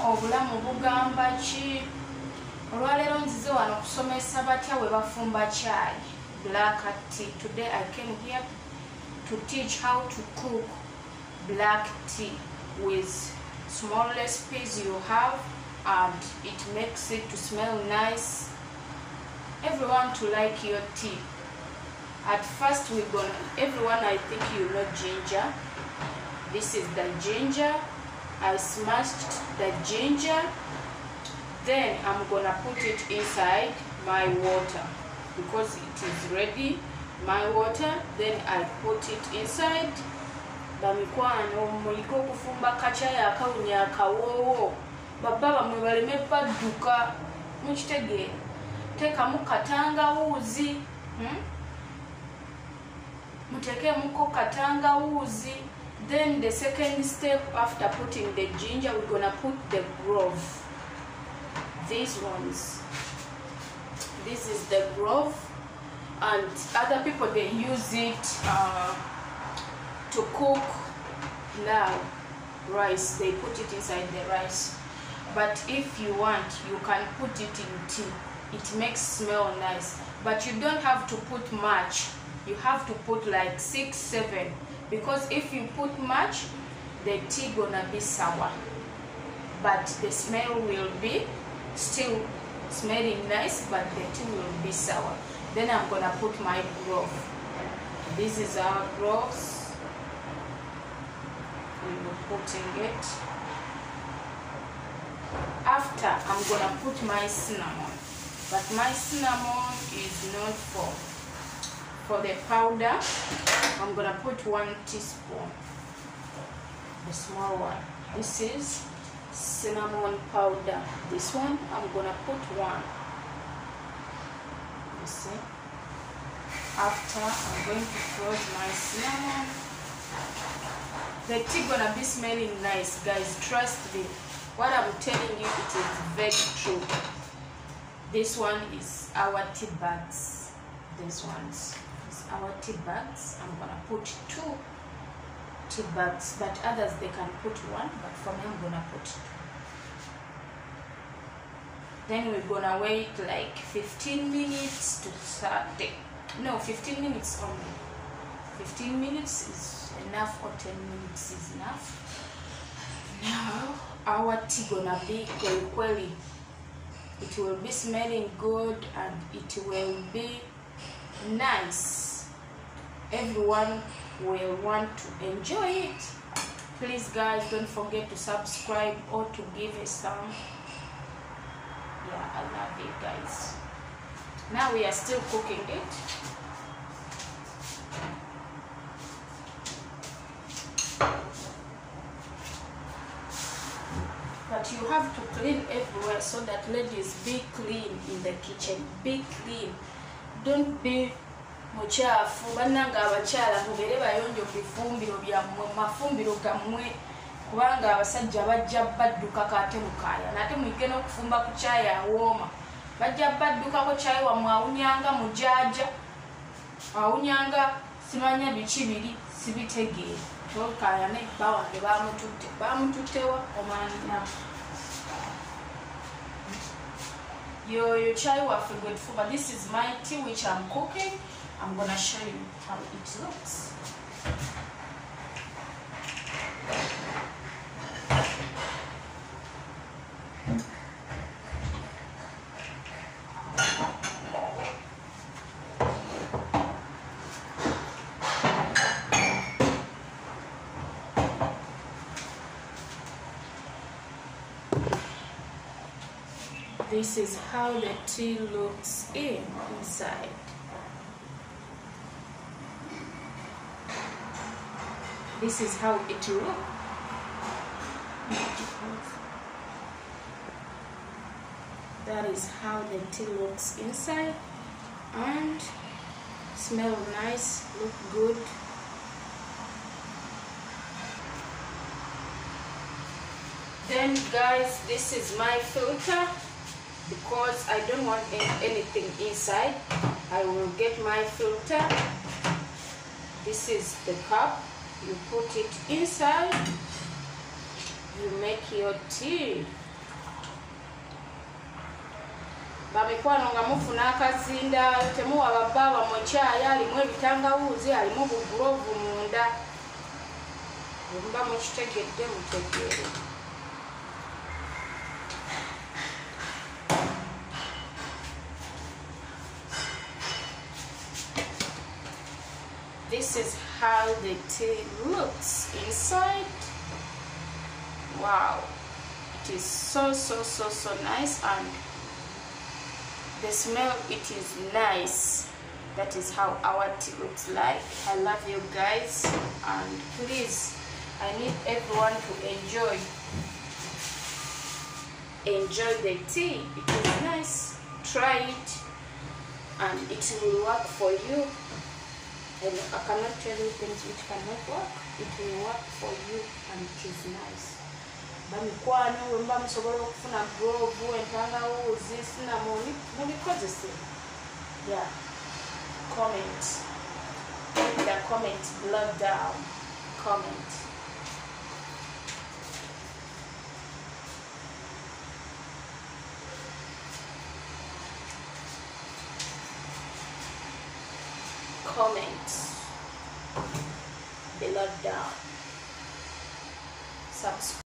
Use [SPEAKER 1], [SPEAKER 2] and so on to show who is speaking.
[SPEAKER 1] Obulamu bugamba ki? Olwaleero nzize wano kusomesa batya we bafumba chai, black tea. Today I came here to teach how to cook black tea with small recipes you have, and it makes it to smell nice. Everyone to like your tea. At first everyone, I think you know ginger. This is the ginger. I smashed the ginger, then I'm gonna put it inside my water because it is ready. My water, then I put it inside. Bamikwano muliko kufumba kachai akawunya akawowo baba bamwe baleme badduka mukitegeera tekamu katangawuzi mutekemuko katangawuzi. Then the second step, after putting the ginger, we're gonna put the clove. These ones. This is the clove, and other people they use it to cook rice. They put it inside the rice. But if you want, you can put it in tea. It makes smell nice. But you don't have to put much. You have to put like 6, 7. Because if you put much, the tea gonna be sour, but the smell will be still smelling nice, but the tea will be sour. Then I'm gonna put my clove. This is our cloves. We will putting it. After, I'm gonna put my cinnamon, but my cinnamon is not for the powder. I'm gonna put 1 teaspoon, the small one. This is cinnamon powder. This one I'm gonna put 1. You see? After, I'm going to close my cinnamon. The tea gonna be smelling nice, guys. Trust me. What I'm telling you, it is very true. This one is our tea bags. These ones. Our tea bags. I'm gonna put 2 tea bags, but others they can put 1, but for me I'm gonna put 2. Then we're gonna wait like 15 minutes to start. No, 15 minutes only. 15 minutes is enough, or 10 minutes is enough. Now our tea gonna be kweli. It will be smelling good and it will be nice. Everyone will want to enjoy it. Please guys, don't forget to subscribe or to give a thumb. Yeah, I love it guys. Now we are still cooking it. But you have to clean everywhere, so that ladies, be clean in the kitchen. Be clean. Don't be muchafu. Bananga abakyala mubere bayonjo bifumbiro byammwe, mafumbiro gammwe, kubanga abasajja bajja badduka kate mukaya. Nate mwigena okufumba ku chai awooma. Bajja badduka ko chai wammwe awunyanga mujaja. Awunyanga simanya biki biri sibitegeera. Tokaya ne bawange bamututtewa omwana. Your chai waffe good for. This is my tea which I'm cooking. I'm gonna show you how it looks. This is how the tea looks inside. This is how it looks. That is how the tea looks inside, and smell nice, look good. Then guys, this is my filter. because I don't want anything inside. I will get my filter. This is the cup. You put it inside. You make your tea. Bamikwano nga mufuna akazinda temuwa bababa mu chai alimu ebitangawuzi alimu bugulovu munda. Mba mukitegedde mutegeere. This is how the tea looks inside. Wow, it is so nice, and the smell, it is nice. That is how our tea looks like. I love you guys, and please, I need everyone to enjoy the tea. It is nice. Try it and it will work for you. And I cannot tell you things which cannot work. It will work for you and it is nice. Bamikwano wemba musobola okufuna Clove entangawuzi cinnamon mubikozese. Yeah. Comment. Put the comment below down. Comment. Comment below down. Subscribe.